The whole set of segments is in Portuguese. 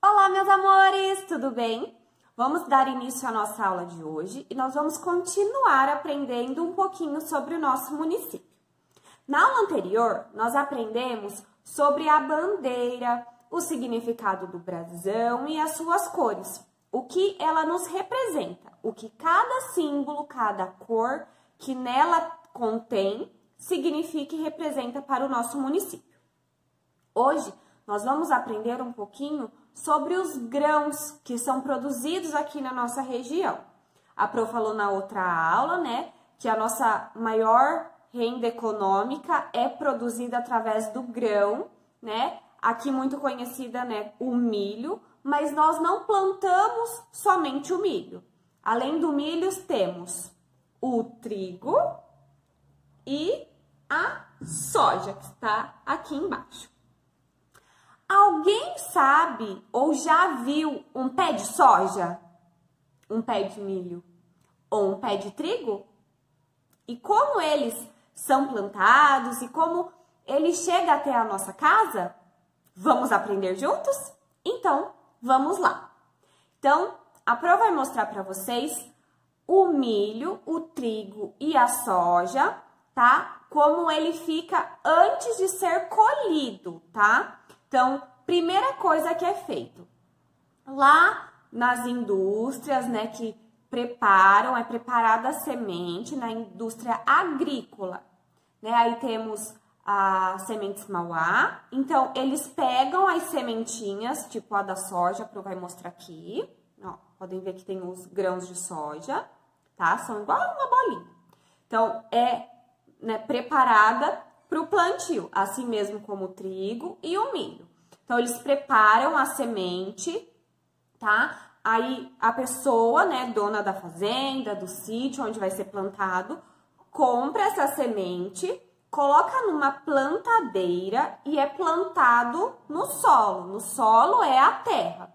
Olá, meus amores, tudo bem? Vamos dar início à nossa aula de hoje e nós vamos continuar aprendendo um pouquinho sobre o nosso município. Na aula anterior, nós aprendemos sobre a bandeira, o significado do brasão e as suas cores, o que ela nos representa, o que cada símbolo, cada cor que nela contém, significa e representa para o nosso município. Hoje, nós vamos aprender um pouquinho sobre os grãos que são produzidos aqui na nossa região. A Pro falou na outra aula, né, que a nossa maior renda econômica é produzida através do grão, né, aqui muito conhecida, né, o milho, mas nós não plantamos somente o milho. Além do milho, temos o trigo e a soja, que está aqui embaixo. Alguém sabe ou já viu um pé de soja, um pé de milho ou um pé de trigo? E como eles são plantados e como ele chega até a nossa casa? Vamos aprender juntos? Então, vamos lá. Então, a Pro vai mostrar para vocês o milho, o trigo e a soja, tá? Como ele fica antes de ser colhido, tá? Então, primeira coisa que é feito, lá nas indústrias, né, que preparam, é preparada a semente na indústria agrícola, né, aí temos as sementes Mauá, então eles pegam as sementinhas, tipo a da soja, a Pro vai mostrar aqui, ó, podem ver que tem os grãos de soja, tá, são igual uma bolinha, então né, preparada para o plantio, assim mesmo como o trigo e o milho. Então, eles preparam a semente, tá? Aí, a pessoa, né, dona da fazenda, do sítio onde vai ser plantado, compra essa semente, coloca numa plantadeira e é plantado no solo. No solo é a terra.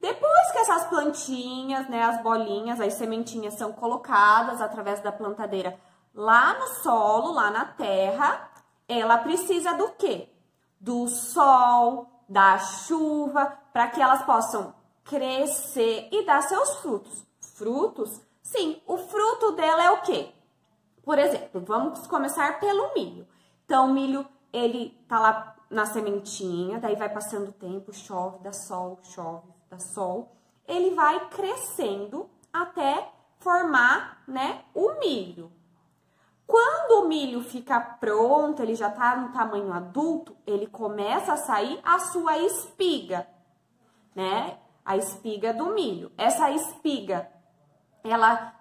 Depois que essas plantinhas, né, as bolinhas, as sementinhas são colocadas através da plantadeira lá no solo, lá na terra, ela precisa do quê? Do sol, da chuva, para que elas possam crescer e dar seus frutos. Frutos? Sim, o fruto dela é o quê? Por exemplo, vamos começar pelo milho. Então, o milho, ele tá lá na sementinha, daí vai passando o tempo, chove, dá sol, chove, dá sol. Ele vai crescendo até formar, né, o milho. Quando o milho fica pronto, ele já tá no tamanho adulto, ele começa a sair a sua espiga, né? A espiga do milho. Essa espiga, ela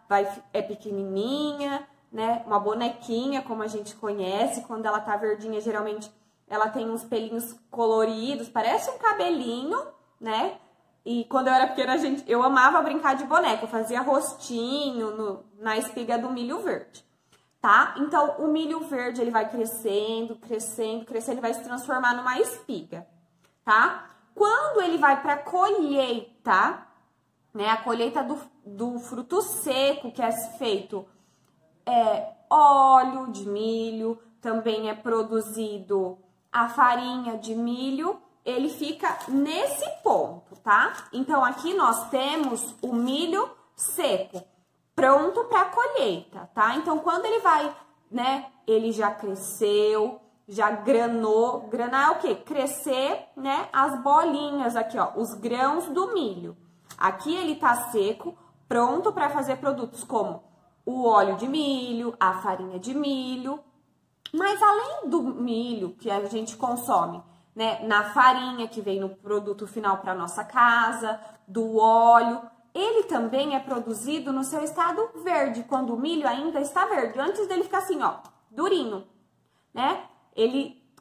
é pequenininha, né? Uma bonequinha, como a gente conhece. Quando ela tá verdinha, geralmente ela tem uns pelinhos coloridos, parece um cabelinho, né? E quando eu era pequena, eu amava brincar de boneca, eu fazia rostinho na espiga do milho verde. Tá? Então, o milho verde, ele vai crescendo, crescendo, crescendo, vai se transformar numa espiga, tá? Quando ele vai para colheita, né? A colheita do fruto seco, que é feito óleo de milho, também é produzido a farinha de milho, ele fica nesse ponto, tá? Então, aqui nós temos o milho seco, pronto para colheita, tá? Então, quando ele vai, né, ele já cresceu, já granou. Granar é o quê? Crescer, né, as bolinhas aqui, ó, os grãos do milho. Aqui ele tá seco, pronto para fazer produtos como o óleo de milho, a farinha de milho. Mas além do milho que a gente consome, né, na farinha que vem no produto final para nossa casa, do óleo, ele também é produzido no seu estado verde, quando o milho ainda está verde, antes dele ficar assim, ó, durinho, né?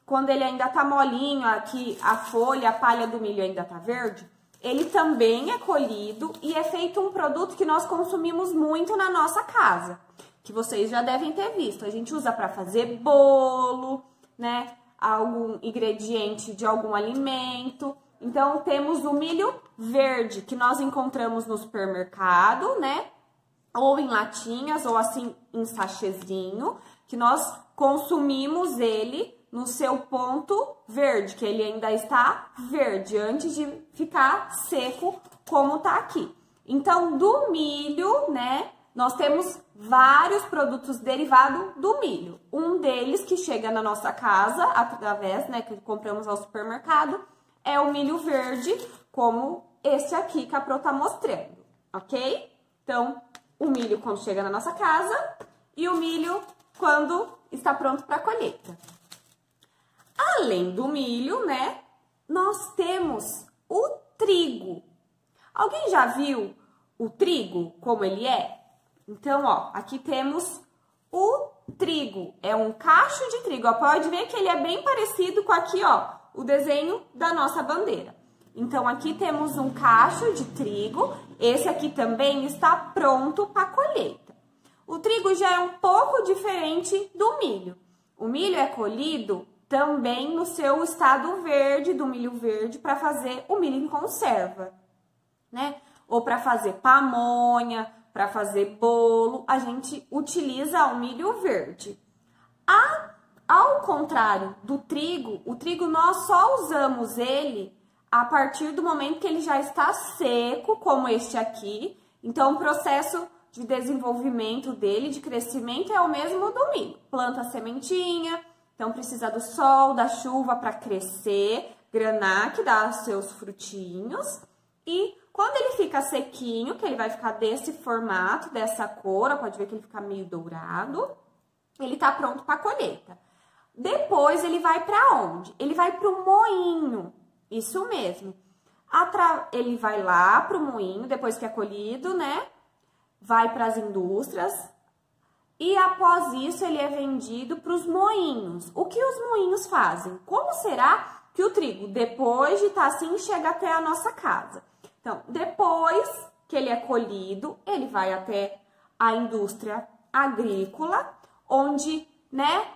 Quando ele ainda tá molinho, aqui a folha, a palha do milho ainda tá verde, ele também é colhido e é feito um produto que nós consumimos muito na nossa casa, que vocês já devem ter visto. A gente usa para fazer bolo, né? Algum ingrediente de algum alimento. Então, temos o milho verde, que nós encontramos no supermercado, né? Ou em latinhas, ou assim em sachêzinho, que nós consumimos ele no seu ponto verde, que ele ainda está verde, antes de ficar seco, como tá aqui. Então, do milho, né, nós temos vários produtos derivados do milho. Um deles que chega na nossa casa, através, né, que compramos ao supermercado, é o milho verde, como esse aqui que a Pro tá mostrando, ok? Então, o milho quando chega na nossa casa e o milho quando está pronto para colheita. Além do milho, né, nós temos o trigo. Alguém já viu o trigo, como ele é? Então, ó, aqui temos o trigo. É um cacho de trigo. Ó, pode ver que ele é bem parecido com aqui, ó, o desenho da nossa bandeira. Então, aqui temos um cacho de trigo. Esse aqui também está pronto para colheita. O trigo já é um pouco diferente do milho. O milho é colhido também no seu estado verde, do milho verde, para fazer o milho em conserva, né? Ou para fazer pamonha, para fazer bolo, a gente utiliza o milho verde. Ao contrário do trigo, o trigo nós só usamos ele a partir do momento que ele já está seco, como este aqui. Então, o processo de desenvolvimento dele, de crescimento, é o mesmo do milho. Planta a sementinha, então precisa do sol, da chuva para crescer, granar, que dá os seus frutinhos. E quando ele fica sequinho, que ele vai ficar desse formato, dessa cor, pode ver que ele fica meio dourado, ele tá pronto para colheita. Depois ele vai para onde? Ele vai para o moinho, isso mesmo. Ele vai lá para o moinho, depois que é colhido, né? Vai para as indústrias e após isso ele é vendido para os moinhos. O que os moinhos fazem? Como será que o trigo, depois de estar assim, chega até a nossa casa? Então, depois que ele é colhido, ele vai até a indústria agrícola, onde, né,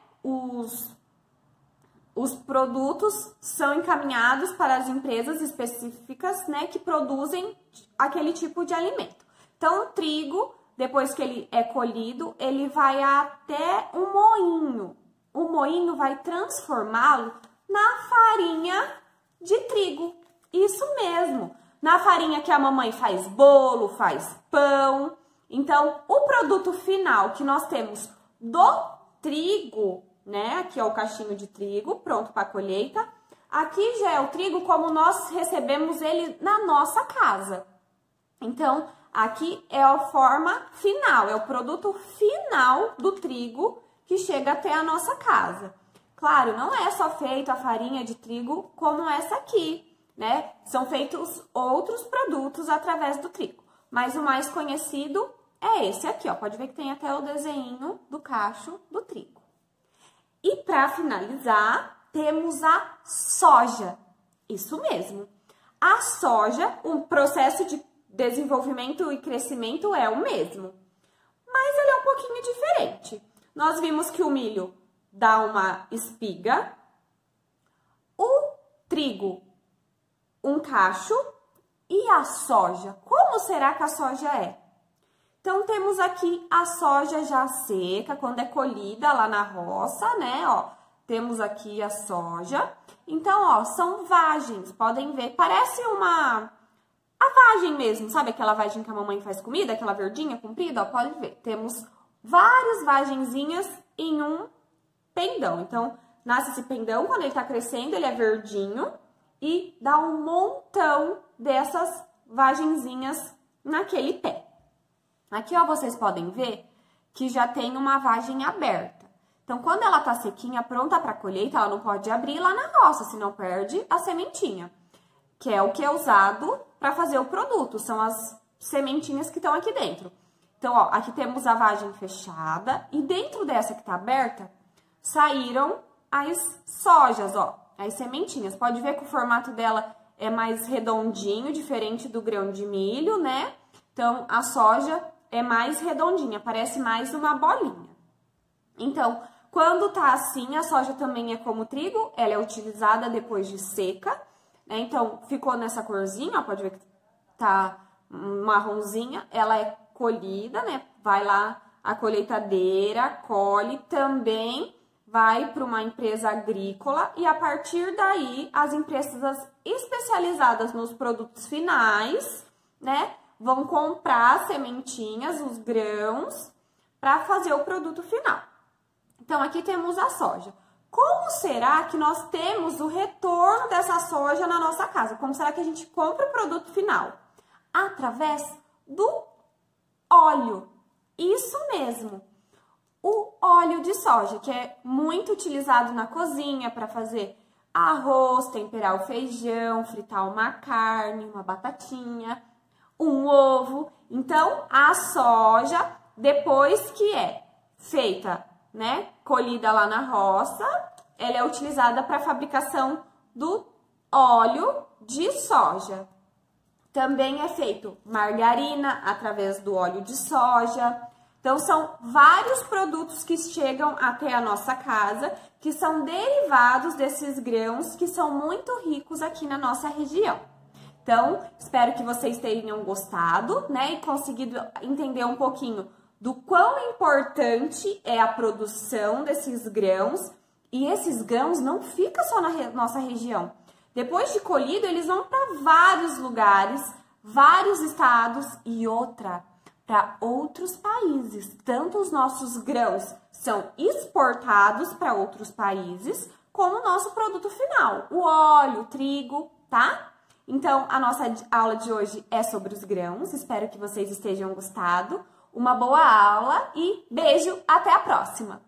os produtos são encaminhados para as empresas específicas, né, que produzem aquele tipo de alimento. Então, o trigo, depois que ele é colhido, ele vai até um moinho. O moinho vai transformá-lo na farinha de trigo. Isso mesmo. Na farinha que a mamãe faz bolo, faz pão. Então, o produto final que nós temos do trigo, né? Aqui é o cachinho de trigo, pronto para colheita. Aqui já é o trigo como nós recebemos ele na nossa casa. Então, aqui é a forma final, é o produto final do trigo que chega até a nossa casa. Claro, não é só feita a farinha de trigo como essa aqui, né? São feitos outros produtos através do trigo. Mas o mais conhecido é esse aqui, ó. Pode ver que tem até o desenho do cacho do trigo. E para finalizar, temos a soja. Isso mesmo. A soja, o processo de desenvolvimento e crescimento é o mesmo, mas ele é um pouquinho diferente. Nós vimos que o milho dá uma espiga, o trigo um cacho e a soja. Como será que a soja é? Então, temos aqui a soja já seca, quando é colhida lá na roça, né, ó. Temos aqui a soja. Então, ó, são vagens, podem ver, parece a vagem mesmo, sabe aquela vagem que a mamãe faz comida, aquela verdinha comprida, ó, pode ver. Temos várias vagenzinhas em um pendão. Então, nasce esse pendão, quando ele tá crescendo, ele é verdinho e dá um montão dessas vagenzinhas naquele pé. Aqui, ó, vocês podem ver que já tem uma vagem aberta. Então, quando ela tá sequinha, pronta para colheita, ela não pode abrir lá na roça, senão perde a sementinha, que é o que é usado para fazer o produto, são as sementinhas que estão aqui dentro. Então, ó, aqui temos a vagem fechada e dentro dessa que tá aberta, saíram as sojas, ó, as sementinhas. Pode ver que o formato dela é mais redondinho, diferente do grão de milho, né? Então, a soja é mais redondinha, parece mais uma bolinha. Então, quando tá assim, a soja também é como trigo, ela é utilizada depois de seca, né? Então, ficou nessa corzinha, ó, pode ver que tá marronzinha, ela é colhida, né? Vai lá a colheitadeira, colhe, também vai para uma empresa agrícola e a partir daí as empresas especializadas nos produtos finais, né, vão comprar sementinhas, os grãos, para fazer o produto final. Então, aqui temos a soja. Como será que nós temos o retorno dessa soja na nossa casa? Como será que a gente compra o produto final? Através do óleo. Isso mesmo. O óleo de soja, que é muito utilizado na cozinha para fazer arroz, temperar o feijão, fritar uma carne, uma batatinha, um ovo. Então, a soja, depois que é feita, né, colhida lá na roça, ela é utilizada para a fabricação do óleo de soja. Também é feito margarina através do óleo de soja. Então, são vários produtos que chegam até a nossa casa, que são derivados desses grãos, que são muito ricos aqui na nossa região. Então, espero que vocês tenham gostado, né, e conseguido entender um pouquinho do quão importante é a produção desses grãos. E esses grãos não ficam só na nossa região. Depois de colhido, eles vão para vários lugares, vários estados e para outros países. Tanto os nossos grãos são exportados para outros países, como o nosso produto final, o óleo, o trigo, tá? Então, a nossa aula de hoje é sobre os grãos. Espero que vocês estejam gostado. Uma boa aula e beijo, até a próxima!